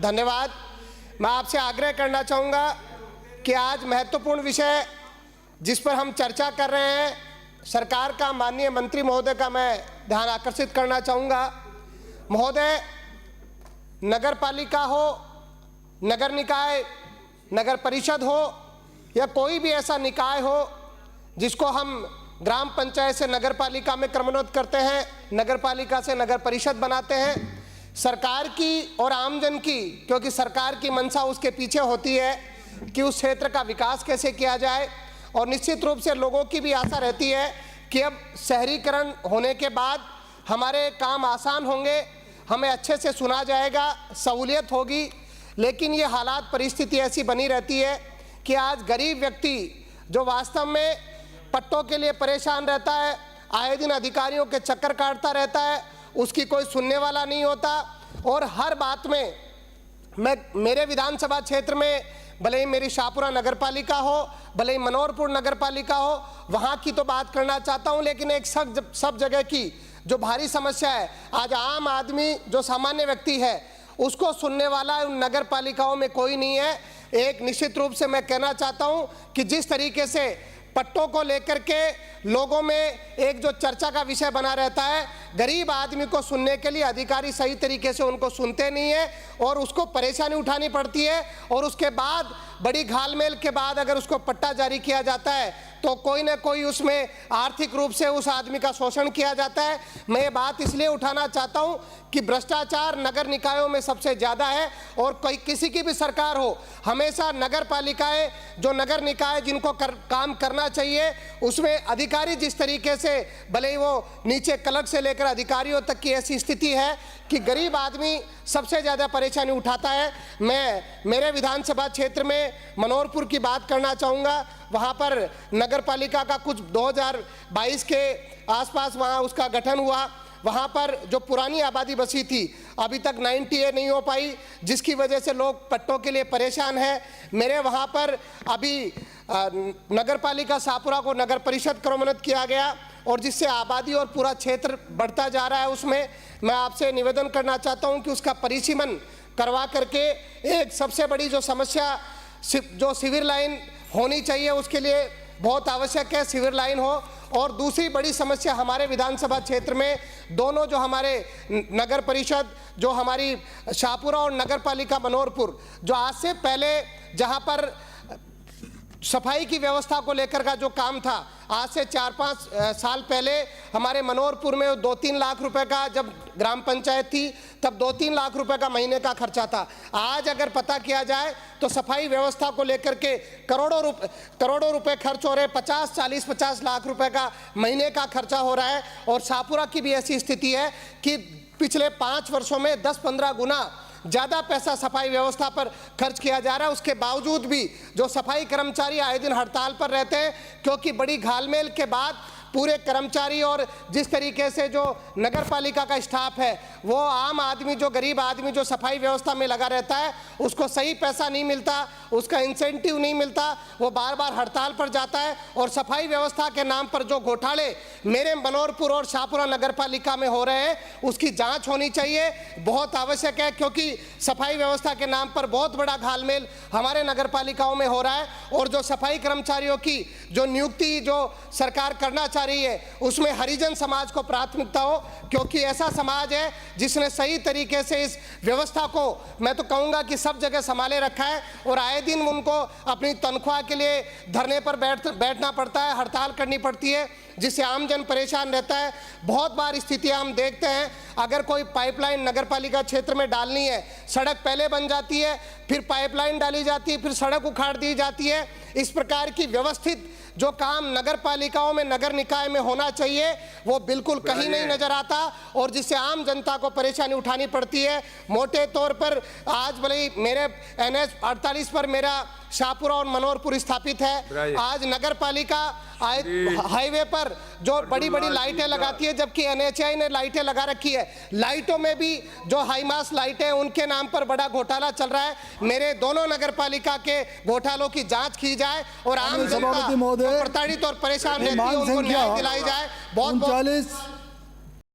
धन्यवाद। मैं आपसे आग्रह करना चाहूँगा कि आज महत्वपूर्ण विषय जिस पर हम चर्चा कर रहे हैं, सरकार का माननीय मंत्री महोदय का मैं ध्यान आकर्षित करना चाहूँगा। महोदय, नगर पालिका हो, नगर निकाय, नगर परिषद हो या कोई भी ऐसा निकाय हो जिसको हम ग्राम पंचायत से नगर पालिका में क्रमोन्नत करते हैं, नगर पालिका से नगर परिषद बनाते हैं, सरकार की और आमजन की, क्योंकि सरकार की मंशा उसके पीछे होती है कि उस क्षेत्र का विकास कैसे किया जाए, और निश्चित रूप से लोगों की भी आशा रहती है कि अब शहरीकरण होने के बाद हमारे काम आसान होंगे, हमें अच्छे से सुना जाएगा, सहूलियत होगी। लेकिन ये हालात, परिस्थिति ऐसी बनी रहती है कि आज गरीब व्यक्ति जो वास्तव में पट्टों के लिए परेशान रहता है, आए दिन अधिकारियों के चक्कर काटता रहता है, उसकी कोई सुनने वाला नहीं होता। और हर बात में मेरे विधानसभा क्षेत्र में, भले ही मेरी शाहपुरा नगर पालिका हो, भले ही मनोहरपुर नगर पालिका हो, वहाँ की तो बात करना चाहता हूँ, लेकिन एक सब जगह की जो भारी समस्या है, आज आम आदमी जो सामान्य व्यक्ति है उसको सुनने वाला उन नगर पालिकाओं में कोई नहीं है। एक निश्चित रूप से मैं कहना चाहता हूँ कि जिस तरीके से पट्टों को लेकर के लोगों में एक जो चर्चा का विषय बना रहता है, गरीब आदमी को सुनने के लिए अधिकारी सही तरीके से उनको सुनते नहीं है और उसको परेशानी उठानी पड़ती है, और उसके बाद बड़ी घालमेल के बाद अगर उसको पट्टा जारी किया जाता है तो कोई ना कोई उसमें आर्थिक रूप से उस आदमी का शोषण किया जाता है। मैं ये बात इसलिए उठाना चाहता हूँ कि भ्रष्टाचार नगर निकायों में सबसे ज़्यादा है, और कोई किसी की भी सरकार हो, हमेशा नगर पालिकाएँ जो नगर निकाय जिनको काम करना चाहिए, उसमें अधिकारी जिस तरीके से, भले ही वो नीचे क्लर्क से लेकर अधिकारियों तक की ऐसी स्थिति है कि गरीब आदमी सबसे ज़्यादा परेशानी उठाता है। मैं मेरे विधानसभा क्षेत्र में मनोहरपुर की बात करना चाहूँगा। वहाँ पर नगर पालिका का कुछ 2022 के आसपास वहाँ उसका गठन हुआ। वहाँ पर जो पुरानी आबादी बसी थी, अभी तक 90A नहीं हो पाई, जिसकी वजह से लोग पट्टों के लिए परेशान हैं। मेरे वहाँ पर अभी नगर पालिका शाहपुरा को नगर परिषद क्रमोन्नत किया गया, और जिससे आबादी और पूरा क्षेत्र बढ़ता जा रहा है। उसमें मैं आपसे निवेदन करना चाहता हूँ कि उसका परिसीमन करवा करके एक सबसे बड़ी जो समस्या जो सिविल लाइन होनी चाहिए, उसके लिए बहुत आवश्यक है सिविल लाइन हो। और दूसरी बड़ी समस्या हमारे विधानसभा क्षेत्र में दोनों जो हमारे नगर परिषद, जो हमारी शाहपुरा और नगर पालिका मनोहरपुर, जो आज से पहले जहां पर सफाई की व्यवस्था को लेकर का जो काम था, आज से 4-5 साल पहले हमारे मनोहरपुर में 2-3 लाख रुपए का, जब ग्राम पंचायत थी तब 2-3 लाख रुपए का महीने का खर्चा था। आज अगर पता किया जाए तो सफाई व्यवस्था को लेकर के करोड़ों रुपए खर्च हो रहे, 50 लाख रुपए का महीने का खर्चा हो रहा है। और शाहपुरा की भी ऐसी स्थिति है कि पिछले 5 वर्षों में 10-15 गुना ज़्यादा पैसा सफाई व्यवस्था पर खर्च किया जा रहा है। उसके बावजूद भी जो सफाई कर्मचारी आए दिन हड़ताल पर रहते हैं, क्योंकि बड़ी घालमेल के बाद पूरे कर्मचारी और जिस तरीके से जो नगर पालिका का स्टाफ है, वो आम आदमी, जो गरीब आदमी जो सफाई व्यवस्था में लगा रहता है, उसको सही पैसा नहीं मिलता, उसका इंसेंटिव नहीं मिलता, वो बार बार हड़ताल पर जाता है। और सफाई व्यवस्था के नाम पर जो घोटाले मेरे मनोहरपुर और शाहपुरा नगर पालिका में हो रहे हैं, उसकी जांच होनी चाहिए, बहुत आवश्यक है। क्योंकि सफाई व्यवस्था के नाम पर बहुत बड़ा घालमेल हमारे नगर पालिकाओं में हो रहा है, और जो सफाई कर्मचारियों की जो नियुक्ति जो सरकार करना रही है, उसमें हरिजन समाज को प्राथमिकता हो, क्योंकि ऐसा समाज है जिसने सही तरीके से इस व्यवस्था को, मैं तो कहूंगा कि सब जगह संभाले रखा है। और आए दिन उनको अपनी तनख्वाह के लिए धरने पर बैठना पड़ता है, हड़ताल करनी पड़ती है, जिससे आमजन परेशान रहता है। बहुत बार स्थितियां हम देखते हैं, अगर कोई पाइपलाइन नगर पालिका क्षेत्र में डालनी है, सड़क पहले बन जाती है, फिर पाइपलाइन डाली जाती है, फिर सड़क उखाड़ दी जाती है। इस प्रकार की व्यवस्थित जो काम नगर पालिकाओं में, नगर निकाय में होना चाहिए, वो बिल्कुल कहीं नहीं नजर आता, और जिससे आम जनता को परेशानी उठानी पड़ती है। मोटे तौर पर आज भले ही मेरे NH 48 पर मेरा शाहपुरा और मनोहरपुर स्थापित है, आज नगर पालिका हाईवे पर जो बड़ी बड़ी लाइटें लगाती है, जबकि NHAI ने लाइटें लगा रखी है। लाइटों में भी जो हाईमास लाइटें, उनके नाम पर बड़ा घोटाला चल रहा है। मेरे दोनों नगर पालिका के घोटालों की जांच की जाए और आम जनता प्रताड़ित और परेशान रहती है, उनको न्याय दिलाई जाए। बहुत